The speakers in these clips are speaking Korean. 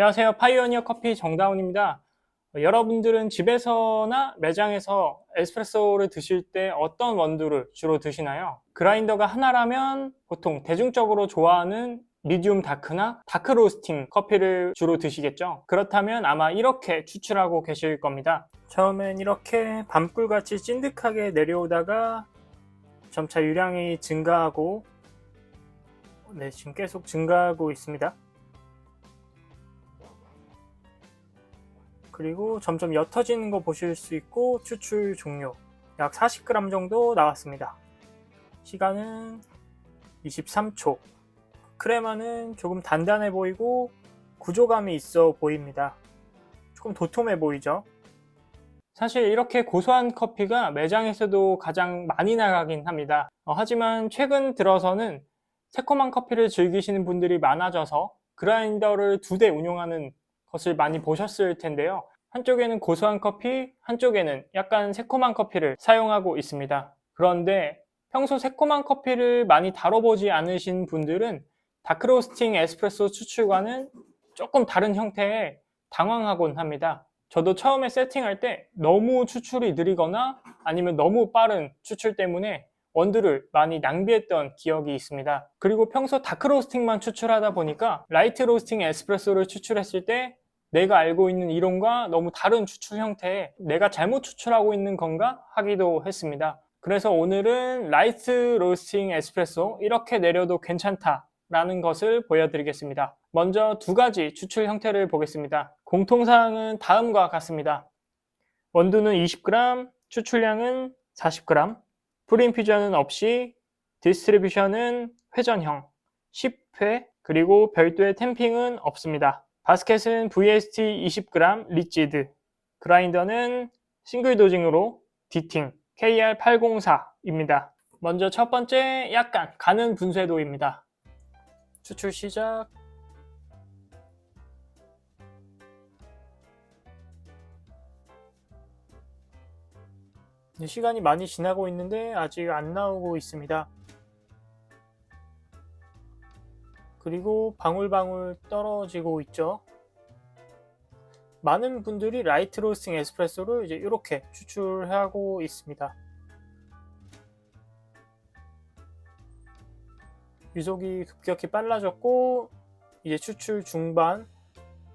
안녕하세요. 파이오니어 커피 정다운입니다. 여러분들은 집에서나 매장에서 에스프레소를 드실 때 어떤 원두를 주로 드시나요? 그라인더가 하나라면 보통 대중적으로 좋아하는 미디움 다크나 다크 로스팅 커피를 주로 드시겠죠? 그렇다면 아마 이렇게 추출하고 계실 겁니다. 처음엔 이렇게 밤꿀같이 찐득하게 내려오다가 점차 유량이 증가하고 지금 계속 증가하고 있습니다. 그리고 점점 옅어지는 거 보실 수 있고 추출 종료 약 40g 정도 나왔습니다. 시간은 23초. 크레마는 조금 단단해 보이고 구조감이 있어 보입니다. 조금 도톰해 보이죠? 사실 이렇게 고소한 커피가 매장에서도 가장 많이 나가긴 합니다. 하지만 최근 들어서는 새콤한 커피를 즐기시는 분들이 많아져서 그라인더를 2대 운용하는 것을 많이 보셨을 텐데요. 한쪽에는 고소한 커피, 한쪽에는 약간 새콤한 커피를 사용하고 있습니다. 그런데 평소 새콤한 커피를 많이 다뤄보지 않으신 분들은 다크로스팅 에스프레소 추출과는 조금 다른 형태에 당황하곤 합니다. 저도 처음에 세팅할 때 너무 추출이 느리거나 아니면 너무 빠른 추출 때문에 원두를 많이 낭비했던 기억이 있습니다. 그리고 평소 다크로스팅만 추출하다 보니까 라이트 로스팅 에스프레소를 추출했을 때 내가 알고 있는 이론과 너무 다른 추출 형태에 내가 잘못 추출하고 있는 건가 하기도 했습니다. 그래서 오늘은 라이트 로스팅 에스프레소 이렇게 내려도 괜찮다 라는 것을 보여드리겠습니다. 먼저 2가지 추출 형태를 보겠습니다. 공통사항은 다음과 같습니다. 원두는 20g, 추출량은 40g, 프리인퓨전은 없이 디스트리뷰션은 회전형 10회, 그리고 별도의 탬핑은 없습니다. 바스켓은 VST 20g 리지드, 그라인더는 싱글 도징으로 디팅 KR804입니다. 먼저 첫 번째 약간 가는 분쇄도입니다. 추출 시작. 시간이 많이 지나고 있는데 아직 안 나오고 있습니다. 그리고 방울방울 떨어지고 있죠. 많은 분들이 라이트 로스팅 에스프레소를 이제 이렇게 추출하고 있습니다. 유속이 급격히 빨라졌고 이제 추출 중반,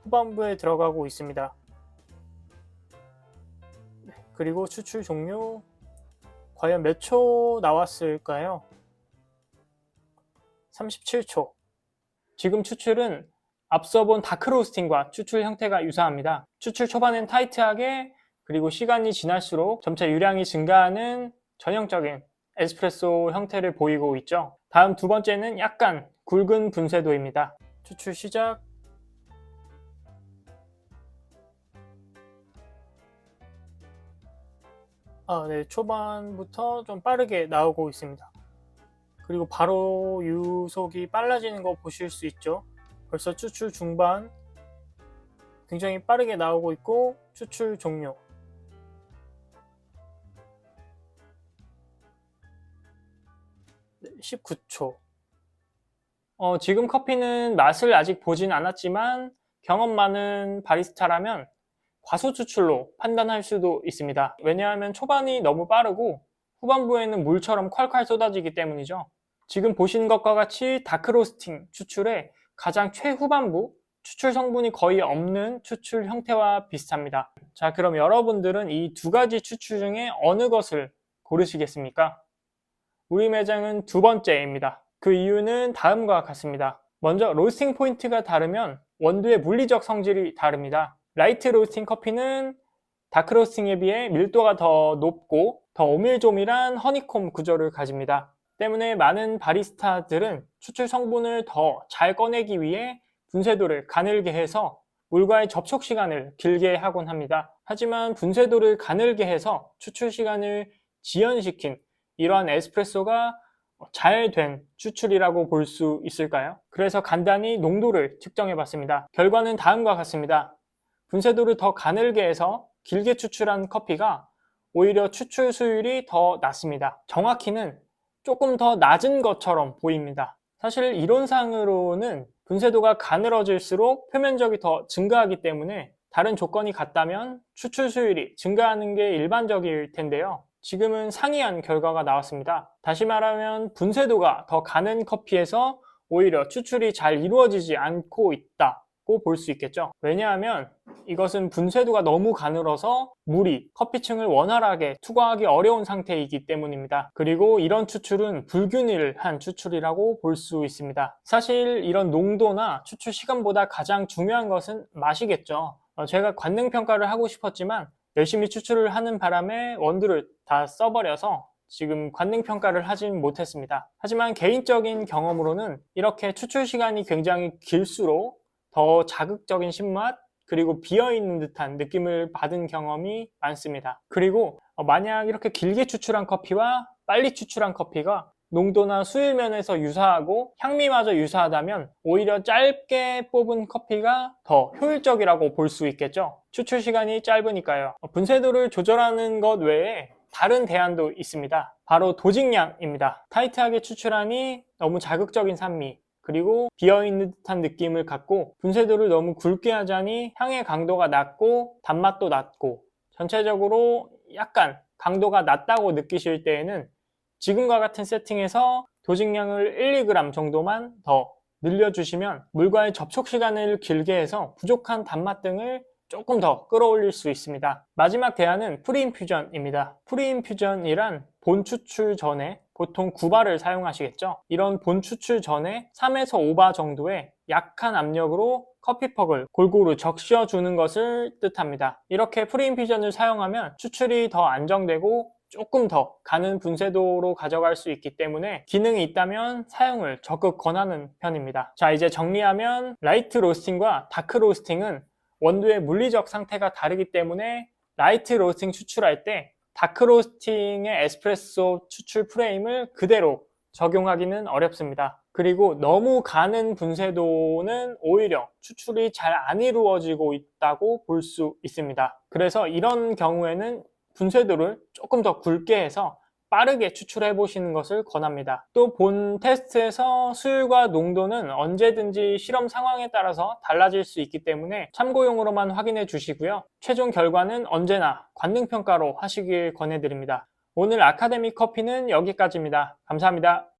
후반부에 들어가고 있습니다. 그리고 추출 종료. 과연 몇 초 나왔을까요? 37초. 지금 추출은 앞서 본 다크로스팅과 추출 형태가 유사합니다. 추출 초반엔 타이트하게, 그리고 시간이 지날수록 점차 유량이 증가하는 전형적인 에스프레소 형태를 보이고 있죠. 다음 2번째는 약간 굵은 분쇄도입니다. 추출 시작. 초반부터 좀 빠르게 나오고 있습니다. 그리고 바로 유속이 빨라지는 거 보실 수 있죠. 벌써 추출 중반 굉장히 빠르게 나오고 있고 추출 종료. 19초. 지금 커피는 맛을 아직 보진 않았지만 경험 많은 바리스타라면 과소 추출로 판단할 수도 있습니다. 왜냐하면 초반이 너무 빠르고 후반부에는 물처럼 콸콸 쏟아지기 때문이죠. 지금 보신 것과 같이 다크로스팅 추출의 가장 최후반부, 추출 성분이 거의 없는 추출 형태와 비슷합니다. 자, 그럼 여러분들은 이 2가지 추출 중에 어느 것을 고르시겠습니까? 우리 매장은 2번째입니다. 그 이유는 다음과 같습니다. 먼저 로스팅 포인트가 다르면 원두의 물리적 성질이 다릅니다. 라이트 로스팅 커피는 다크 로스팅에 비해 밀도가 더 높고 더 오밀조밀한 허니콤 구조를 가집니다. 때문에 많은 바리스타들은 추출 성분을 더 잘 꺼내기 위해 분쇄도를 가늘게 해서 물과의 접촉 시간을 길게 하곤 합니다. 하지만 분쇄도를 가늘게 해서 추출 시간을 지연시킨 이러한 에스프레소가 잘 된 추출이라고 볼 수 있을까요? 그래서 간단히 농도를 측정해 봤습니다. 결과는 다음과 같습니다. 분쇄도를 더 가늘게 해서 길게 추출한 커피가 오히려 추출 수율이 더 낮습니다. 정확히는 조금 더 낮은 것처럼 보입니다. 사실 이론상으로는 분쇄도가 가늘어질수록 표면적이 더 증가하기 때문에 다른 조건이 같다면 추출 수율이 증가하는 게 일반적일 텐데요. 지금은 상이한 결과가 나왔습니다. 다시 말하면 분쇄도가 더 가는 커피에서 오히려 추출이 잘 이루어지지 않고 있다고 볼 수 있겠죠. 왜냐하면 이것은 분쇄도가 너무 가늘어서 물이 커피층을 원활하게 투과하기 어려운 상태이기 때문입니다. 그리고 이런 추출은 불균일한 추출이라고 볼 수 있습니다. 사실 이런 농도나 추출 시간보다 가장 중요한 것은 맛이겠죠. 제가 관능평가를 하고 싶었지만 열심히 추출을 하는 바람에 원두를 다 써버려서 지금 관능평가를 하진 못했습니다. 하지만 개인적인 경험으로는 이렇게 추출 시간이 굉장히 길수록 더 자극적인 신맛 그리고 비어있는 듯한 느낌을 받은 경험이 많습니다. 그리고 만약 이렇게 길게 추출한 커피와 빨리 추출한 커피가 농도나 수율 면에서 유사하고 향미마저 유사하다면 오히려 짧게 뽑은 커피가 더 효율적이라고 볼 수 있겠죠. 추출 시간이 짧으니까요. 분쇄도를 조절하는 것 외에 다른 대안도 있습니다. 바로 도직량입니다. 타이트하게 추출하니 너무 자극적인 산미 그리고 비어있는 듯한 느낌을 갖고 분쇄도를 너무 굵게 하자니 향의 강도가 낮고 단맛도 낮고 전체적으로 약간 강도가 낮다고 느끼실 때에는 지금과 같은 세팅에서 도직량을 1, 2g 정도만 더 늘려주시면 물과의 접촉 시간을 길게 해서 부족한 단맛 등을 조금 더 끌어올릴 수 있습니다. 마지막 대안은 프리인퓨전입니다. 프리인퓨전이란 본 추출 전에 보통 9바를 사용하시겠죠. 이런 본 추출 전에 3에서 5바 정도의 약한 압력으로 커피퍽을 골고루 적셔주는 것을 뜻합니다. 이렇게 프리인퓨전을 사용하면 추출이 더 안정되고 조금 더 가는 분쇄도로 가져갈 수 있기 때문에 기능이 있다면 사용을 적극 권하는 편입니다. 자, 이제 정리하면 라이트 로스팅과 다크 로스팅은 원두의 물리적 상태가 다르기 때문에 라이트 로스팅 추출할 때 다크 로스팅의 에스프레소 추출 프레임을 그대로 적용하기는 어렵습니다. 그리고 너무 가는 분쇄도는 오히려 추출이 잘 안 이루어지고 있다고 볼 수 있습니다. 그래서 이런 경우에는 분쇄도를 조금 더 굵게 해서 빠르게 추출해 보시는 것을 권합니다. 또 본 테스트에서 수율과 농도는 언제든지 실험 상황에 따라서 달라질 수 있기 때문에 참고용으로만 확인해 주시고요. 최종 결과는 언제나 관능평가로 하시길 권해드립니다. 오늘 아카데미 커피는 여기까지입니다. 감사합니다.